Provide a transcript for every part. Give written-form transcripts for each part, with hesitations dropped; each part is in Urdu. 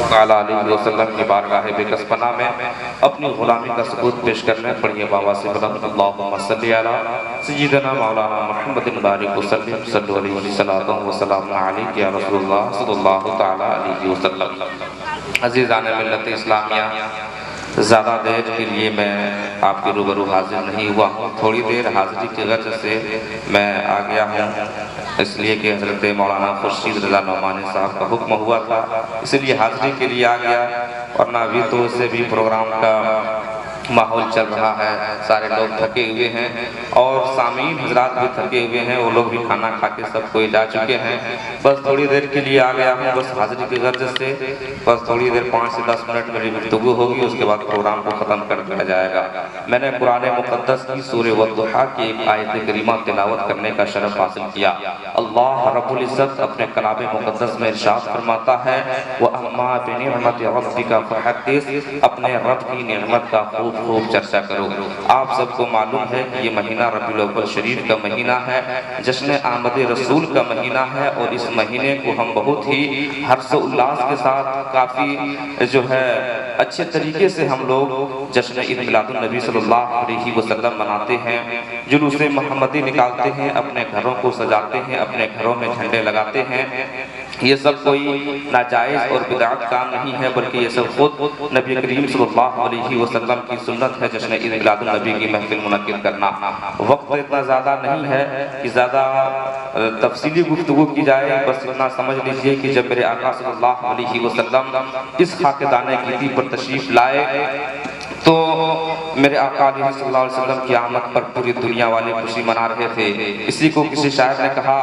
تعالیٰ علیہ وسلم کی بارگاہ بکس پناہ میں اپنی غلامی کا ثبوت پیش کرنے پڑھیے بابا سے بلند اللہم صلی علی سیدنا مولانا محمد بارک وسلم صلی اللہ علیہ وسلم علیہ یا رسول اللہ صلی اللہ تعالیٰ علیہ وسلم۔ عزیزان ملت اسلامیہ، زیادہ دیر کے لیے میں آپ کے روبرو حاضر نہیں ہوا ہوں، تھوڑی دیر حاضری کی غرض سے میں آ گیا ہوں، اس لیے کہ حضرت مولانا خورشید رضا نعمانی صاحب کا حکم ہوا تھا، اس لیے حاضری کے لیے آ گیا، ورنہ ابھی تو اس سے بھی پروگرام کا ماحول چل رہا ہے، سارے لوگ تھکے ہوئے ہیں اور سامعین حضرات بھی تھکے ہوئے ہیں، وہ لوگ بھی کھانا کھا کے سب کوئی جا چکے ہیں، بس تھوڑی دیر کے لیے آ گیا ہوں، بس حاضری کی غرض سے بس تھوڑی دیر 5 سے 10 منٹ میری گفتگو ہوگی، اس کے بعد پروگرام کو ختم کر دیا جائے گا۔ میں نے قرآن مقدس کی سورہ والضحیٰ کی ایک آیت کریمہ تلاوت کرنے کا شرف حاصل کیا۔ اللہ رب العزت اپنے کلام مقدس میں ارشاد فرماتا ہے وَأَمَّا بِنِعْمَتِ رَبِّكَ فَحَدِّثْ، اپنے رب کی نعمت کا خوب چرچا کرو۔ آپ سب کو معلوم ہے کہ یہ مہینہ ربیع الاول شریف کا مہینہ ہے، جشن آمد رسول کا مہینہ ہے، اور اس مہینے کو ہم بہت ہی حرص و الاس کے ساتھ کافی اچھے طریقے سے ہم لوگ جشن عید میلاد النبی صلی اللہ علیہ وسلم مناتے ہیں، جلوس محمدی نکالتے ہیں، اپنے گھروں کو سجاتے ہیں، اپنے گھروں میں جھنڈے لگاتے ہیں۔ یہ سب کوئی ناجائز اور بدعت کام نہیں ہے، بلکہ یہ سب خود نبی کریم صلی اللہ علیہ وسلم کی سنت ہے، جشن عید میلاد النبی کی محفل منعقد کرنا۔ وقت اتنا زیادہ نہیں ہے کہ زیادہ تفصیلی گفتگو کی جائے، بس اتنا سمجھ لیجئے کہ جب میرے آقا صلی اللہ علیہ وسلم اس خاکدانِ گیتی پر تشریف لائے تو میرے آقا صلی اللہ علیہ وسلم کی آمد پر پوری دنیا والے خوشی منا رہے تھے۔ اسی کو کسی شاعر نے کہا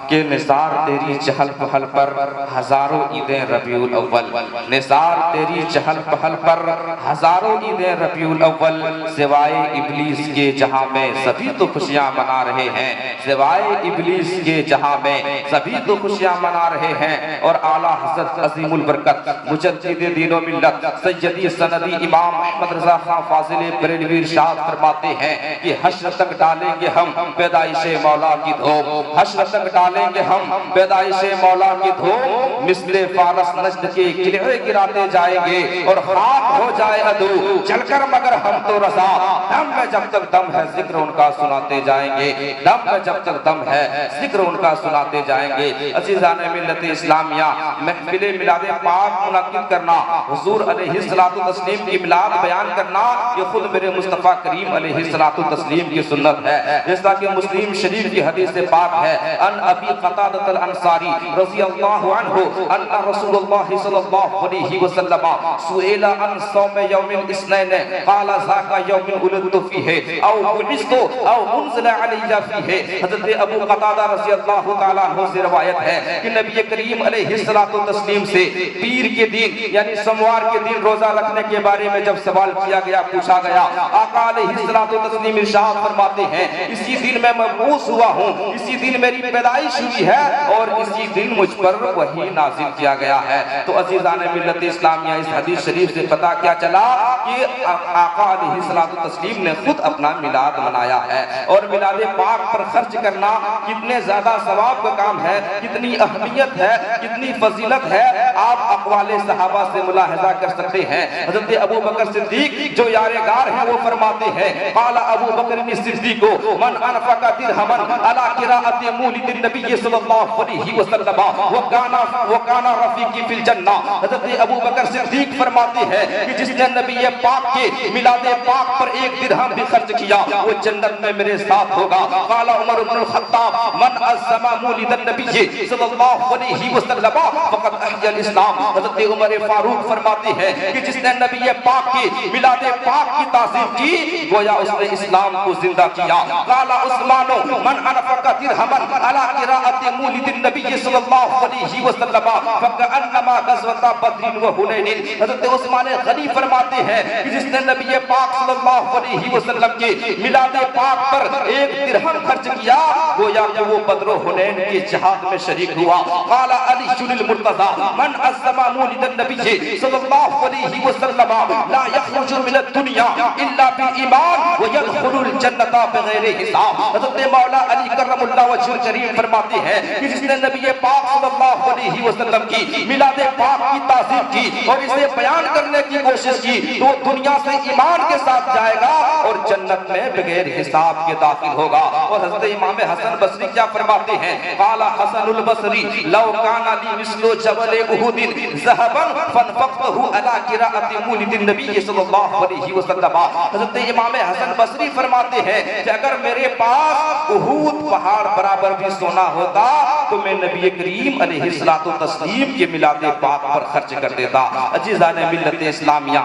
کہ نثار تیری چہل پہل پر ہزاروں عیدیں ربیع الاول، نثار تیری چہل پہل پر ہزاروں عیدیں ربیع الاول، سوائے ابلیس کے جہاں میں سبھی تو خوشیاں منا رہے ہیں، سوائے ابلیس کے جہاں میں سبھی تو خوشیاں منا رہے ہیں۔ اور اعلیٰ حضرت عظیم البرکت مجدد دین و ملت سیدی سندی امام احمد رضا خان فاضل بریلوی ارشاد فرماتے ہیں کہ حشر تک ڈالیں گے ہم پیدائش مولا کی دھوم، حشر تک ڈالیں گے ہم پیدائش مولا کی دھوم، مثل فارس نجد کے قلعے گراتے جائیں گے اور خاک ہو جائے عدو چل کر مگر ہم تو رضا، دم میں جب تک دم ہے ذکر ان کا سناتے جائیں گے، دم میں جب تک دم ہے ذکر ان کا سناتے جائیں گے۔ عزیزان ملت اسلامیہ، محفل میلاد پاک منعقد کرنا، حضور علیہ السلام کی میلاد بیان کرنا، یہ خود میرے مصطفیٰ کریم علیہ السلام کی سنت ہے، جیسا کہ مسلم شریف کی حدیث پاک ہے ان ابی قتادۃ الانصاری رضی اللہ عنہ ان رسول اللہ صلی اللہ علیہ وسلم سئل عن صوم یوم الاثنین قال ذاک یوم ولدت فیہ او بعثت او انزل علی فیہ۔ حضرت ابو قتادہ رضی اللہ تعالیٰ عنہ سے روایت ہے کہ نبی کریم علیہ السلام سے پیر کے دن یعنی سوموار کے دن روزہ رکھنے کے بارے میں جب سوال کیا گیا، پوچھا گیا، آقا علیہ السلام ارشاد فرماتے ہیں اسی دن میں مبعوث ہوا ہوں، اسی دن میری پیدائش ہوئی ہے اور اسی دن مجھ پر وحی نازل کیا گیا ہے۔ تو عزیزان ملت اسلامیہ، اس حدیث شریف سے پتہ کیا چلا کہ آقا علیہ السلام نے خود اپنا میلاد منایا ہے، اور میلاد پاک پر خرچ کرنا کتنے زیادہ ثواب کا کام ہے، کتنی اہمیت ہے، کتنی فضیلت ہے، آپ اقوال صحابہ سے ملاحظہ کر سکتے ہیں۔ حضرت ابو بکر صدیق جو یارگار ہیں وہ فرماتے ہیں قال ابو بکر صدیق من انفق درہما علی قراءۃ مولد النبی صلی اللہ علیہ وسلم وکان رفیقی فی الجنہ۔ حضرت ابو بکر صدیق فرماتے ہیں کہ جس نے نبی پاک کے میلاد پاک پر 1 درہم بھی خرچ کیا وہ جنت میں میرے ساتھ ہوگا۔ قال عمر بن الخطاب من عظم مولد النبی صلی اللہ علیہ وسلم فقد احیا الاسلام۔ حضرت عمر فاروق فرماتے ہیں کہ جس نے نبی پاک کی میلاد پاک کی تعظیم کی گویا اس نے اسلام کو زندہ کیا۔ قال عثمان من انفق درہما علی قراءۃ مولد النبی صلی اللہ علیہ وسلم فکأنما غزوۃ بدر و حنین۔ حضرت عثمان غنی فرماتے ہیں کہ جس نے نبی پاک صلی اللہ علیہ وسلم کے میلاد پاک پر 1 درہم خرچ کیا گویا کہ وہ بدر و حنین کی جہاد میں شریک ہوا۔ قال علی المرتضی من عظم مولد النبی صلی اللہ علیہ وسلم لا یخرج من الدنیا الا بالایمان ويدخل الجنت بغیر حساب. حضرت مولا علی کرم اللہ وجہ کریم فرماتے ہیں کہ جس نے نبی پاک صلی اللہ علیہ وسلم کی میلاد پاک کی تعظیم کی اور اسے بیان کرنے کی کوشش کی تو دنیا سے ایمان کے ساتھ جائے گا اور جنت میں بغیر حساب کے داخل ہوگا. اور حضرت امام حسن بصری کیا فرماتے ہیں؟ قال حسن البصری لو کان لی مثل جبل احد ذهبا فانفقته على قراءة مولد النبی صلی اللہ علیہ وسلم. حضرت امام حسن بصری فرماتے ہیں کہ اگر میرے پاس احد پہاڑ برابر بھی سونا ہوتا تو میں نبی کریم علیہ الصلوۃ والتسلیم کے میلاد پاک پر خرچ کر دیتا. عزیزان ملت اسلامیہ،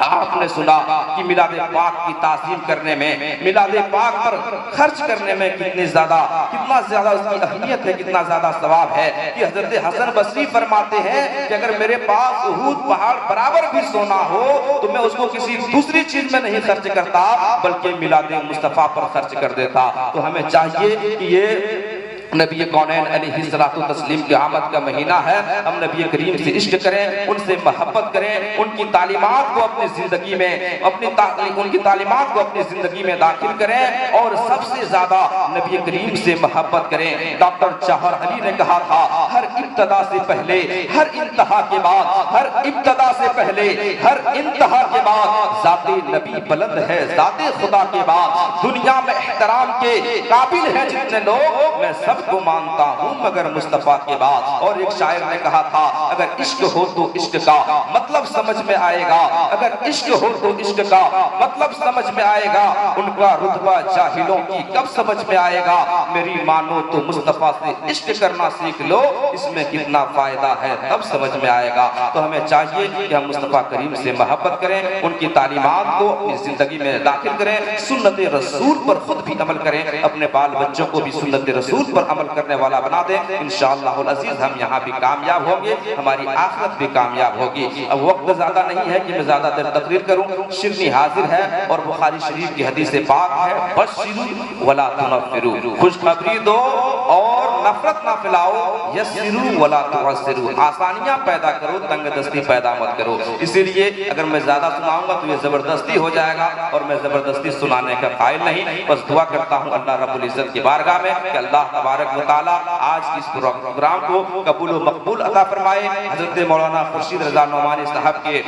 آپ نے سنا کہ میلاد پاک کی تعظیم کرنے میں، میلاد پاک پر خرچ کرنے میں کتنا زیادہ اس کی اہمیت ہے، کتنا زیادہ ثواب ہے کہ حضرت حسن بصری فرماتے ہیں کہ اگر میرے پاس احد پہاڑ برابر بھی سونا ہو تو میں اس کو کسی دوسری چیز میں نہیں خرچ کرتا بلکہ میلاد مصطفیٰ پر خرچ کر دیتا. تو ہمیں چاہیے کہ یہ نبی کونین علیہ الصلوۃ والتسلیم کی آمد کا مہینہ ہے، ہم نبی کریم سے عشق کریں، ان سے محبت کریں، ان کی تعلیمات کو اپنی زندگی میں زندگی میں داخل کریں اور سب سے زیادہ نبی کریم سے محبت کریں. ڈاکٹر چہر علی نے کہا تھا ہر ابتدا سے پہلے ہر انتہا کے بعد، ہر ابتدا سے پہلے ہر انتہا کے بعد ذات نبی بلند ہے، ذات خدا کے بعد دنیا میں احترام کے قابل ہیں جتنے لوگ، میں سب کو مانتا ہوں مگر مصطفیٰ کے بعد. اور ایک شاعر نے کہا تھا اگر عشق ہو تو عشق کا مطلب سمجھ میں آئے گا، اگر عشق ہو تو عشق کا مطلب سمجھ میں آئے گا، ان کا رتبہ جاہلوں کی کب سمجھ میں آئے گا. میری مانو تو مصطفیٰ سے عشق کرنا سیکھ لو، اس میں کتنا فائدہ ہے تب سمجھ میں آئے گا. تو ہمیں چاہیے کہ ہم مصطفیٰ کریم سے محبت کریں، ان کی تعلیمات کو اپنی زندگی میں داخل کریں، سنت رسول پر خود بھی عمل کریں، اپنے بال بچوں کو بھی سنت رسول پر عمل کرنے والا بنا دیں. انشاءاللہ العزیز ہم یہاں بھی کامیاب ہوں گے، ہماری آخرت بھی کامیاب ہوگی. اب وقت زیادہ نہیں ہے کہ میں زیادہ دیر تقریر کروں. شرنی حاضر ہے اور بخاری شریف کی حدیث پاک ہے بشروا ولا تنفروا، خوشخبری دو اور نفرت نہ پھیلاؤ، یسروا ولا تعسروا، آسانیاں پیدا کرو تنگ دستی پیدا مت کرو. اسی لیے اگر میں زیادہ سناؤں گا تو یہ زبردستی ہو جائے گا اور میں زبردستی سنانے کا قائل نہیں. بس دعا کرتا ہوں اللہ رب العزت کی بارگاہ میں کہ اللہ تبارک و تعالیٰ آج کی اس پروگرام کو قبول و مقبول عطا فرمائے. حضرت مولانا خورشید رضا نعمانی صاحب کے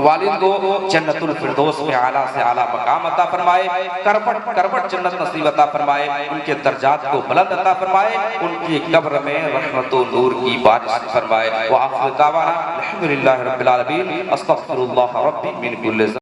والد کو جنت الفردوس میں اعلیٰ سے اعلیٰ مقام عطا فرمائے، کروٹ جنت نصیب عطا فرمائے، ان کے درجات کو بلند عطا فرمائے، ان کی قبر میں رحمت و نور کی بارش فرمائے. وآخر دعوانا الحمدللہ رب العالمین، استغفر اللہ ربی من کل